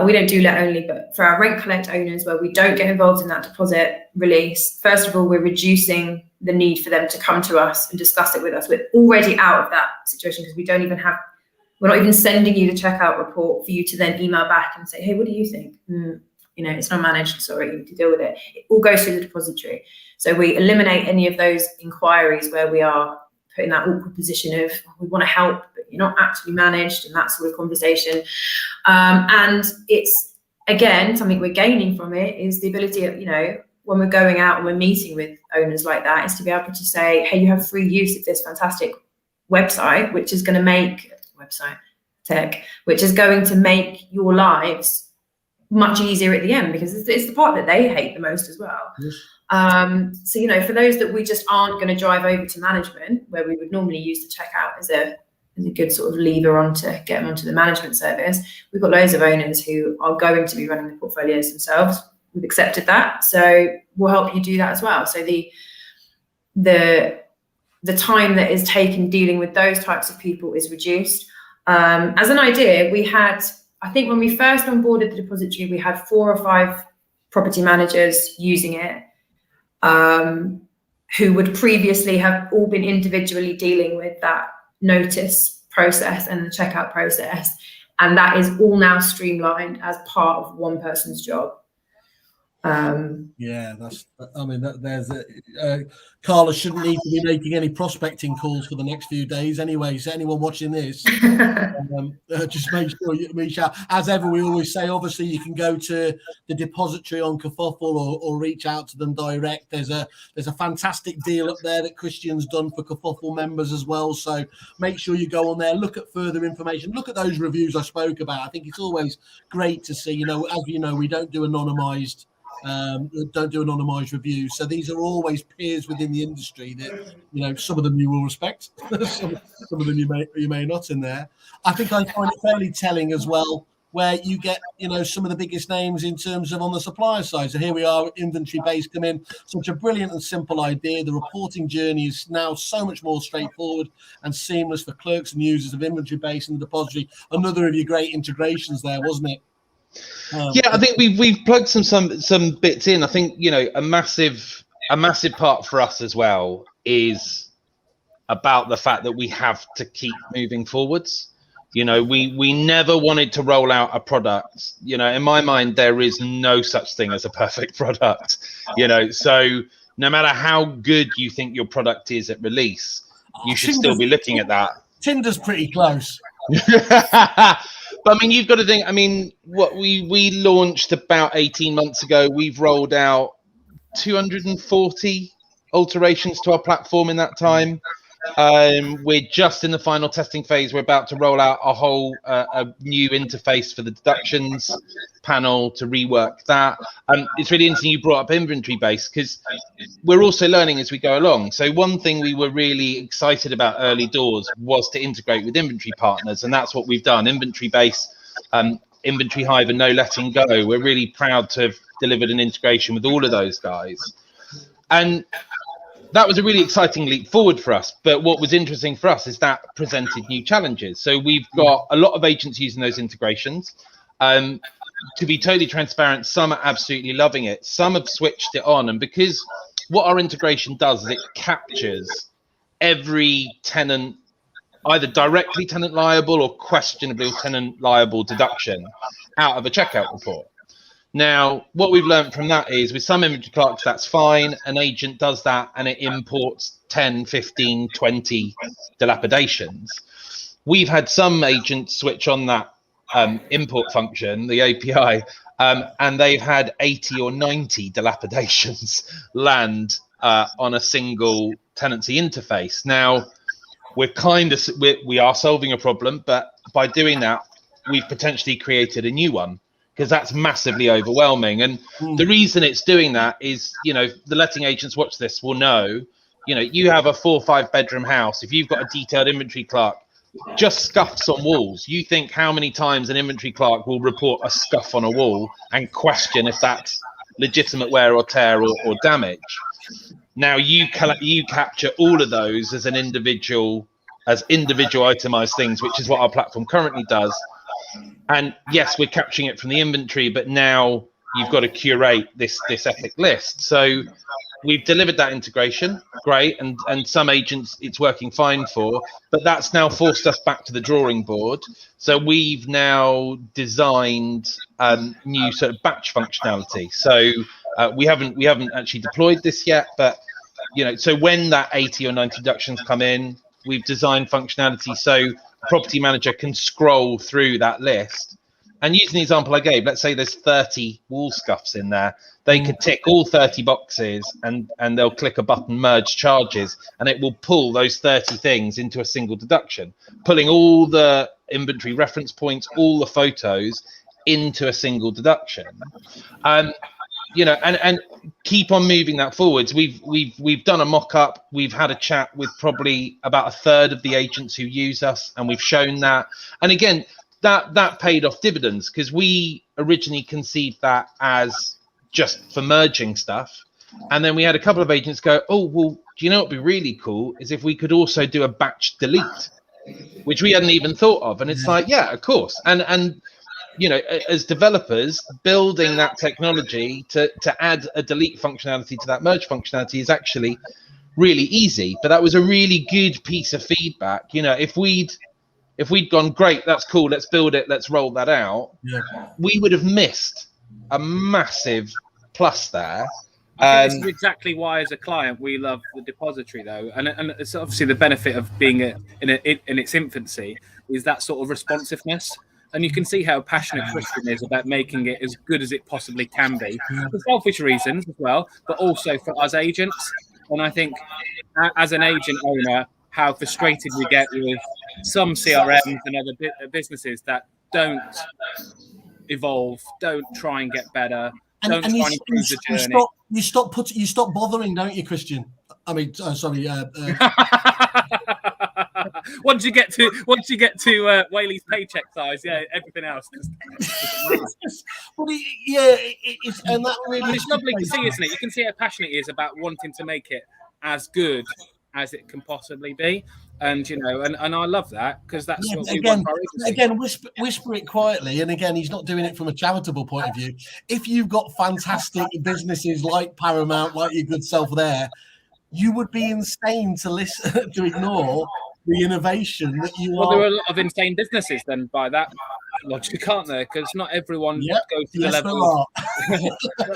we don't do let only, but for our rent collect owners, where we don't get involved in that deposit release, first of all, we're reducing the need for them to come to us and discuss it with us. We're already out of that situation, because we're not even sending you the checkout report for you to then email back and say, hey, what do you think? It's not managed, sorry, you need to deal with it. It all goes through the depository. So we eliminate any of those inquiries where we are put in that awkward position of, we want to help, but you're not actually managed, and that sort of conversation. And it's, again, something we're gaining from it is the ability of, when we're going out and we're meeting with owners like that, is to be able to say, hey, you have free use of this fantastic website, which is going to make your lives much easier at the end, because it's the part that they hate the most as well. Yes. So, for those that we just aren't going to drive over to management, where we would normally use the checkout as as a good sort of lever on to get them onto the management service. We've got loads of owners who are going to be running the portfolios themselves. We've accepted that, so we'll help you do that as well. So the time that is taken dealing with those types of people is reduced. As an idea, we had, I think when we first onboarded the depository, we had 4 or 5 property managers using it, who would previously have all been individually dealing with that notice process and the checkout process. And that is all now streamlined as part of one person's job. Yeah, there's Carla shouldn't need to be making any prospecting calls for the next few days anyway. So anyone watching this, just make sure you reach out. As ever, we always say, obviously, you can go to the depository on Kerfuffle or reach out to them direct. There's a fantastic deal up there that Kristjan's done for Kerfuffle members as well. So make sure you go on there, look at further information, look at those reviews I spoke about. I think it's always great to see. As you know, we don't do anonymized reviews, so these are always peers within the industry that some of them you will respect, some of them you may not in there. I think I find it fairly telling as well where you get some of the biggest names in terms of on the supplier side. So here we are, inventory base come in, such a brilliant and simple idea. The reporting journey is now so much more straightforward and seamless for clerks and users of inventory base and the depository. Another of your great integrations there, wasn't it? Yeah, I think we've plugged some bits in. I think a massive part for us as well is about the fact that we have to keep moving forwards. We never wanted to roll out a product. In my mind, there is no such thing as a perfect product. So no matter how good you think your product is at release, you should still be looking at that. Tinder's pretty close. But you've got to think. What we launched about 18 months ago, we've rolled out 240 alterations to our platform in that time. We're just in the final testing phase. We're about to roll out a whole a new interface for the deductions panel to rework that. It's really interesting you brought up inventory base, because we're also learning as we go along. So one thing we were really excited about early doors was to integrate with inventory partners, and that's what we've done. Inventory base, Inventory Hive, and No Letting Go. We're really proud to have delivered an integration with all of those guys, and that was a really exciting leap forward for us. But what was interesting for us is that presented new challenges. So we've got a lot of agents using those integrations. To be totally transparent, some are absolutely loving it. Some have switched it on. And because what our integration does is it captures every tenant, either directly tenant liable or questionably tenant liable deduction out of a checkout report. Now, what we've learned from that is with some inventory clerks, that's fine. An agent does that and it imports 10, 15, 20 dilapidations. We've had some agents switch on that import function, the API, and they've had 80 or 90 dilapidations land on a single tenancy interface. Now, we are solving a problem, but by doing that, we've potentially created a new one, because that's massively overwhelming. And the reason it's doing that is, the letting agents watch this will know, you have a 4 or 5 bedroom house. If you've got a detailed inventory clerk, just scuffs on walls, you think how many times an inventory clerk will report a scuff on a wall and question if that's legitimate wear or tear or damage. Now you capture all of those as individual itemized things, which is what our platform currently does. And yes, we're capturing it from the inventory, but now you've got to curate this epic list. So we've delivered that integration, great, and some agents it's working fine for, but that's now forced us back to the drawing board. So we've now designed new sort of batch functionality. So we haven't actually deployed this yet, but so when that 80 or 90 deductions come in, we've designed functionality so a property manager can scroll through that list. And using the example I gave, let's say there's 30 wall scuffs in there, they could tick all 30 boxes and they'll click a button, merge charges, and it will pull those 30 things into a single deduction, pulling all the inventory reference points, all the photos into a single deduction. you know, and keep on moving that forwards. We've done a mock-up. We've had a chat with probably about a third of the agents who use us, and we've shown that. And again, that paid off dividends, because we originally conceived that as just for merging stuff. And then we had a couple of agents go, oh, well, do you know what would be really cool is if we could also do a batch delete, which we hadn't even thought of. And it's like, yeah, of course. And you know, as developers, building that technology to add a delete functionality to that merge functionality is actually really easy. But that was a really good piece of feedback. You know, if we'd gone, great, that's cool, let's build it, let's roll that out, we would have missed a massive plus there. This is exactly why, as a client, we love the depository, though, and it's obviously the benefit of being in its infancy is that sort of responsiveness, and you can see how passionate Kristjan is about making it as good as it possibly can be, for selfish reasons as well, but also for us agents. And I think, as an agent owner, how frustrated we get with some CRMs and other businesses that don't evolve, don't try and get better. And you stop bothering, don't you, Kristjan? I mean, sorry. Once you get to Whaley's paycheck size, yeah, everything else. And that really. It's lovely to see, isn't it? You can see how passionate he is about wanting to make it as good as it can possibly be, and you know, and I love that, because that's what we want. Again, whisper it quietly, and again, he's not doing it from a charitable point of view. If you've got fantastic businesses like Paramount, like your good self there, you would be insane to listen to ignore the innovation that you are. Well, there are a lot of insane businesses then by that logic, aren't there? Because not everyone goes to the level,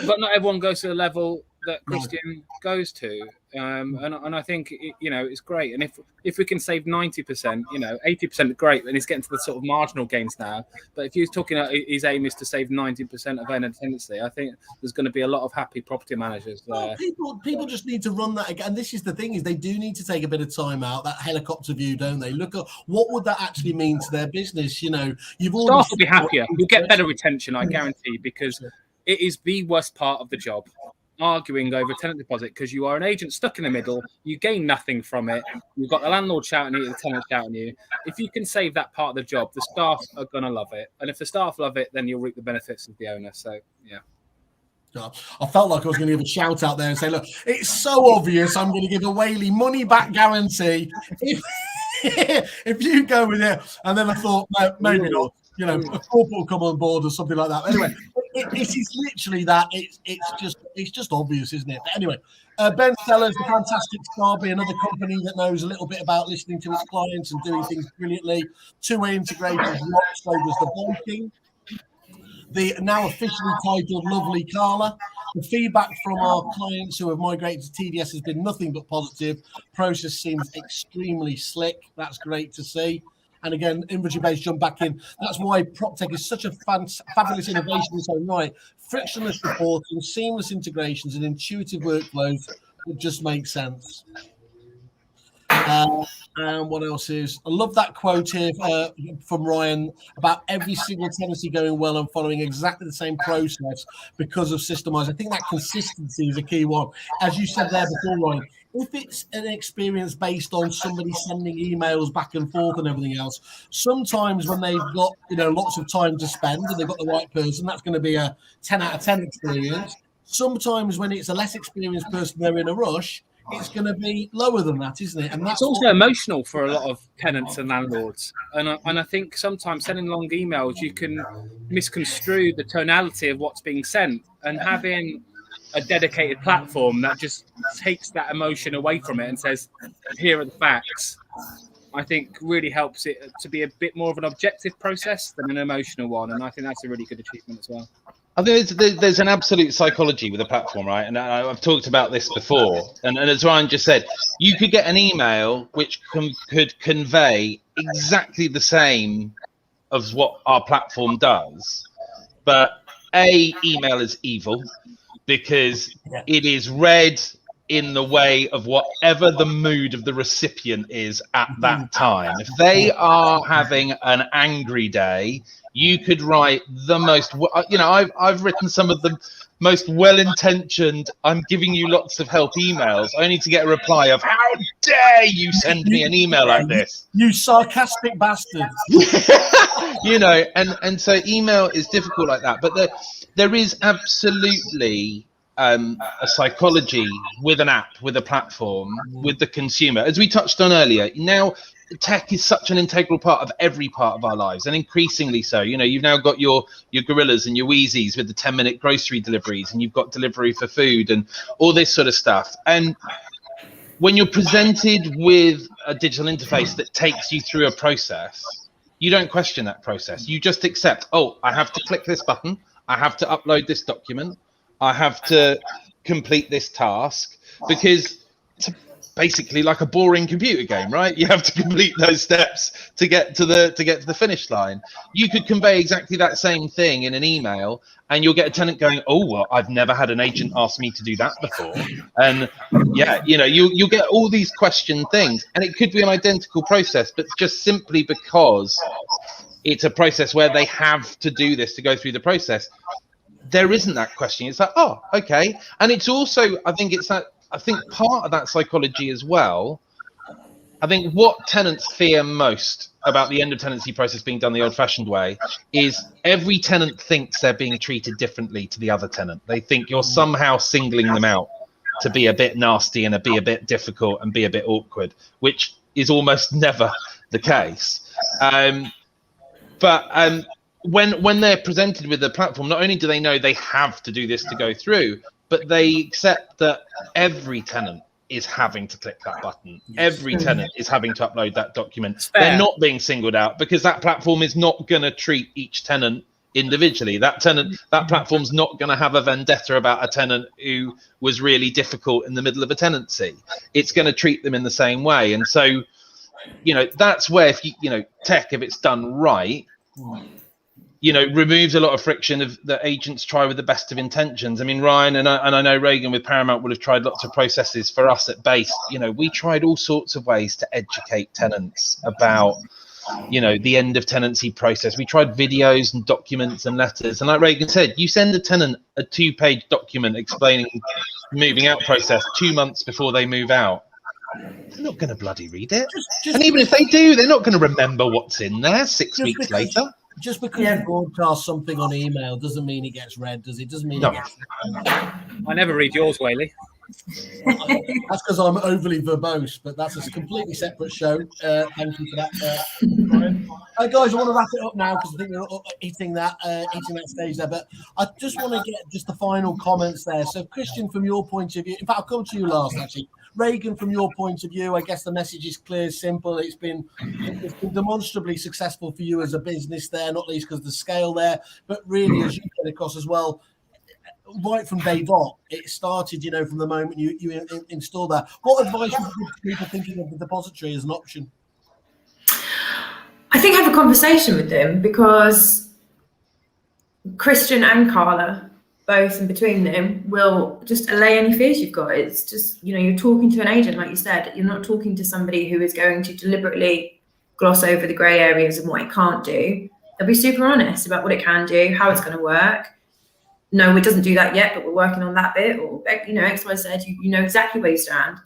but not everyone goes to the level that Kristjan goes to, and I think it's great. And if we can save 90%, 80% great, and he's getting to the sort of marginal gains now. But if you're talking, his aim is to save 90% of owner tenancy, I think there's going to be a lot of happy property managers there. Well, people just need to run that again. And this is the thing: is they do need to take a bit of time out, that helicopter view, don't they? Look at what would that actually mean to their business. You've staff will be happier. You'll get better retention, I guarantee, because it is the worst part of the job. Arguing over tenant deposit, because you are an agent stuck in the middle, you gain nothing from it. You've got the landlord shouting at you, the tenant shouting at you. If you can save that part of the job, the staff are going to love it, and if the staff love it, then you'll reap the benefits of the owner. So yeah, I felt like I was going to give a shout out there and say, look, it's so obvious, I'm going to give a Whaley money back guarantee if you go with it. And then I thought, no, maybe not. A corporate will come on board or something like that. Anyway, it is literally that. It's just obvious, isn't it? But anyway, Ben Sellers, the fantastic Starby, another company that knows a little bit about listening to its clients and doing things brilliantly. Two-way integrated lock, so does the Viking. The now officially titled Lovely Carla. The feedback from our clients who have migrated to TDS has been nothing but positive. Process seems extremely slick. That's great to see. And again, inventory-based jump back in. That's why PropTech is such a fabulous innovation in its own right. Frictionless reporting, seamless integrations, and intuitive workflows that just make sense. And what else is? I love that quote here from Ryan about every single tenancy going well and following exactly the same process because of systemized. I think that consistency is a key one. As you said there before, Ryan, if it's an experience based on somebody sending emails back and forth and everything else, sometimes when they've got lots of time to spend and they've got the right person, that's going to be a 10 out of 10 experience. Sometimes when it's a less experienced person, they're in a rush, it's going to be lower than that, isn't it? And that's also emotional for a lot of tenants and landlords. And I think sometimes sending long emails, you can misconstrue the tonality of what's being sent, and having a dedicated platform that just takes that emotion away from it and says, here are the facts, I think really helps it to be a bit more of an objective process than an emotional one. And I think that's a really good achievement as well. I think there's an absolute psychology with the platform, right? And I've talked about this before. And as Ryan just said, you could get an email which could convey exactly the same as what our platform does. But email is evil because it is read in the way of whatever the mood of the recipient is at that time. If they are having an angry day, you could write the most, I've written some of the most well-intentioned, I'm giving you lots of help emails, only to get a reply of, how dare you send me an email like this? You sarcastic bastard. You know, and so email is difficult like that. But there is absolutely a psychology with an app, with a platform, with the consumer. As we touched on earlier, now tech is such an integral part of every part of our lives, and increasingly so. You know, you've now got your Gorillas and your Wheezies with the 10-minute grocery deliveries, and you've got delivery for food and all this sort of stuff. And when you're presented with a digital interface that takes you through a process, you don't question that process. You just accept, oh, I have to click this button, I have to upload this document, I have to complete this task, because it's basically like a boring computer game, right? You have to complete those steps to get to the finish line. You could convey exactly that same thing in an email, and you'll get a tenant going, oh, well, I've never had an agent ask me to do that before. And yeah, you know, you'll get all these question things, and it could be an identical process, but just simply because it's a process where they have to do this to go through the process, there isn't that question. It's like, oh, okay. And it's also, I think part of that psychology as well. I think what tenants fear most about the end of tenancy process being done the old-fashioned way is every tenant thinks they're being treated differently to the other tenant. They think you're somehow singling them out to be a bit nasty and be a bit difficult and be a bit awkward, which is almost never the case. But when they're presented with a platform, not only do they know they have to do this to go through, but they accept that every tenant is having to click that button. Every tenant is having to upload that document. They're not being singled out because that platform is not going to treat each tenant individually. That platform's not going to have a vendetta about a tenant who was really difficult in the middle of a tenancy. It's going to treat them in the same way. And so, you know, that's where, if tech, if it's done right, removes a lot of friction that agents try with the best of intentions. I mean, Ryan and I know Reagan with Paramount would have tried lots of processes. For us at Base, we tried all sorts of ways to educate tenants about, the end of tenancy process. We tried videos and documents and letters. And like Reagan said, you send a tenant a 2-page document explaining the moving out process 2 months before they move out. They're not going to bloody read it. And even if they do, they're not going to remember what's in there 6 weeks later. Just because you broadcast something on email doesn't mean it gets read, does it? Doesn't mean it gets read. I never read yours, Whaley. That's because I'm overly verbose, but that's a completely separate show. Thank you for that, Brian. Guys, I want to wrap it up now because I think we're hitting that stage there. But I just want to get just the final comments there. So, Kristjan, from your point of view, in fact, I'll come to you last, actually. Reagan, from your point of view, I guess the message is clear, simple. It's been demonstrably successful for you as a business there, not least because of the scale there, but really, as you get across as well, right from day dot, it started, from the moment you installed that. What advice would you give to people thinking of the depository as an option? I think have a conversation with them, because Kristjan and Carla, both in between them, will just allay any fears you've got. It's just, you're talking to an agent, like you said. You're not talking to somebody who is going to deliberately gloss over the grey areas and what it can't do. They'll be super honest about what it can do, how it's going to work. No, it doesn't do that yet, but we're working on that bit, or X, Y, Z. You know exactly where you stand,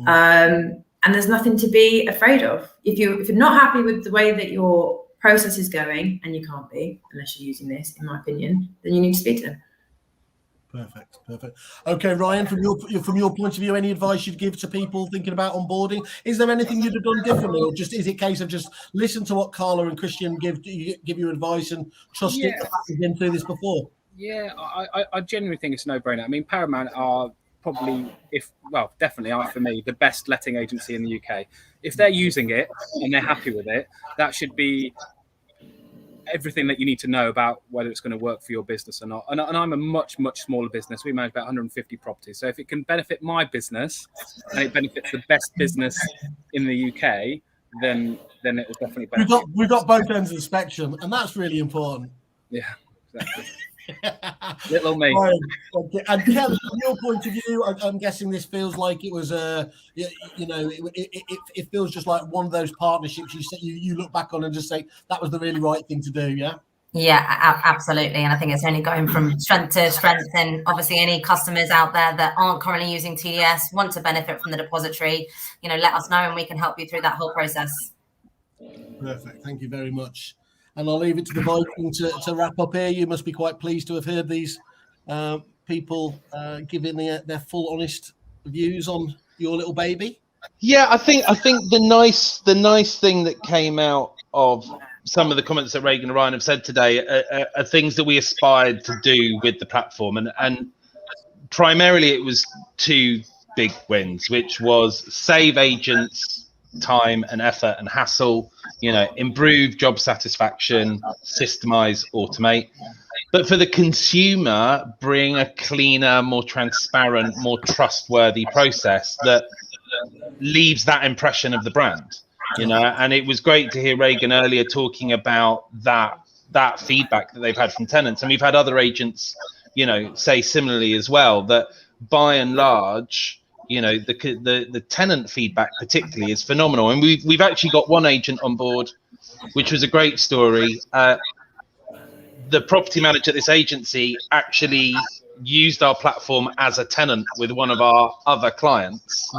and there's nothing to be afraid of. If you're not happy with the way that your process is going, and you can't be unless you're using this, in my opinion, then you need to speak to them. Perfect. Okay, Ryan, from your point of view, any advice you'd give to people thinking about onboarding? Is there anything you'd have done differently, or just is it a case of just listen to what Carla and Kristjan give you advice and trust it? You've been through this before. Yeah, I genuinely think it's a no-brainer. I mean, Paramount are probably, definitely are for me the best letting agency in the UK. If they're using it and they're happy with it, that should be everything that you need to know about whether it's going to work for your business or not. And I'm a much, much smaller business. We manage about 150 properties. So if it can benefit my business and it benefits the best business in the UK, then it will definitely benefit. We've got both ends of the spectrum, and that's really important. Yeah, exactly. Little me. And Kelly, from your point of view, I'm guessing this feels like it was it feels just like one of those partnerships you look back on and just say that was the really right thing to do. Yeah. Yeah, absolutely. And I think it's only going from strength to strength. And obviously any customers out there that aren't currently using TDS, want to benefit from the depository, let us know and we can help you through that whole process. Perfect. Thank you very much. And I'll leave it to the Viking to wrap up here. You must be quite pleased to have heard these people giving their full honest views on your little baby. Yeah, I think the nice thing that came out of some of the comments that Reagan and Ryan have said today are things that we aspired to do with the platform, and primarily it was two big wins, which was save agents time and effort and hassle, improve job satisfaction, systemize, automate. But for the consumer, bring a cleaner, more transparent, more trustworthy process that leaves that impression of the brand. And it was great to hear Reagan earlier talking about that feedback that they've had from tenants, and we've had other agents, say similarly as well, that by and large, the tenant feedback particularly is phenomenal. And we've actually got one agent on board, which was a great story. The property manager at this agency actually used our platform as a tenant with one of our other clients.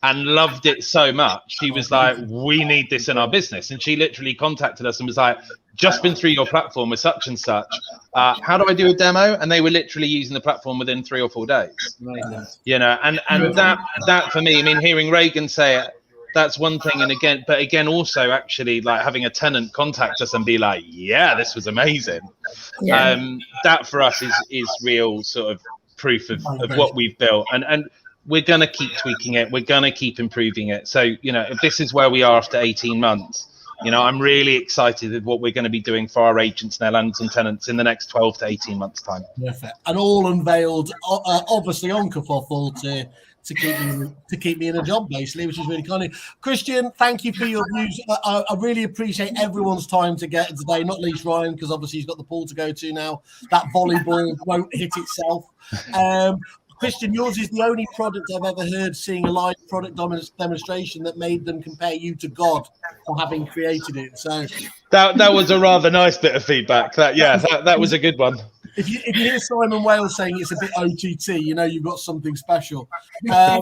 And loved it so much. She was like, we need this in our business. And she literally contacted us and was like, just been through your platform with such and such. How do I do a demo? And they were literally using the platform within 3 or 4 days. And that for me, I mean, hearing Reagan say it, that's one thing. And again, also actually like having a tenant contact us and be like, yeah, this was amazing. Yeah. That for us is real sort of proof of what we've built. And we're going to keep tweaking it. We're going to keep improving it. So, if this is where we are after 18 months, I'm really excited with what we're going to be doing for our agents and our landlords and tenants in the next 12 to 18 months time. Perfect. And all unveiled, obviously on Kerfuffle to keep me in a job, basically, which is really kind of Kristjan. Thank you for your views. I really appreciate everyone's time today, not least Ryan, because obviously he's got the pool to go to now. That volleyball won't hit itself. Kristjan, yours is the only product I've ever heard seeing a live product demonstration that made them compare you to God for having created it. So that was a rather nice bit of feedback. That was a good one. If you hear Simon Wales saying it's a bit OTT, you've got something special. I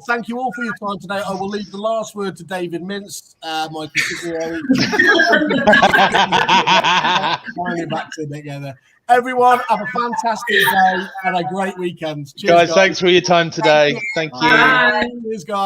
thank you all for your time today. I will leave the last word to David Mintz, my consigliere. Back together. Everyone, have a fantastic day and a great weekend. Cheers, guys, thanks for your time today. Thank you. Cheers, guys.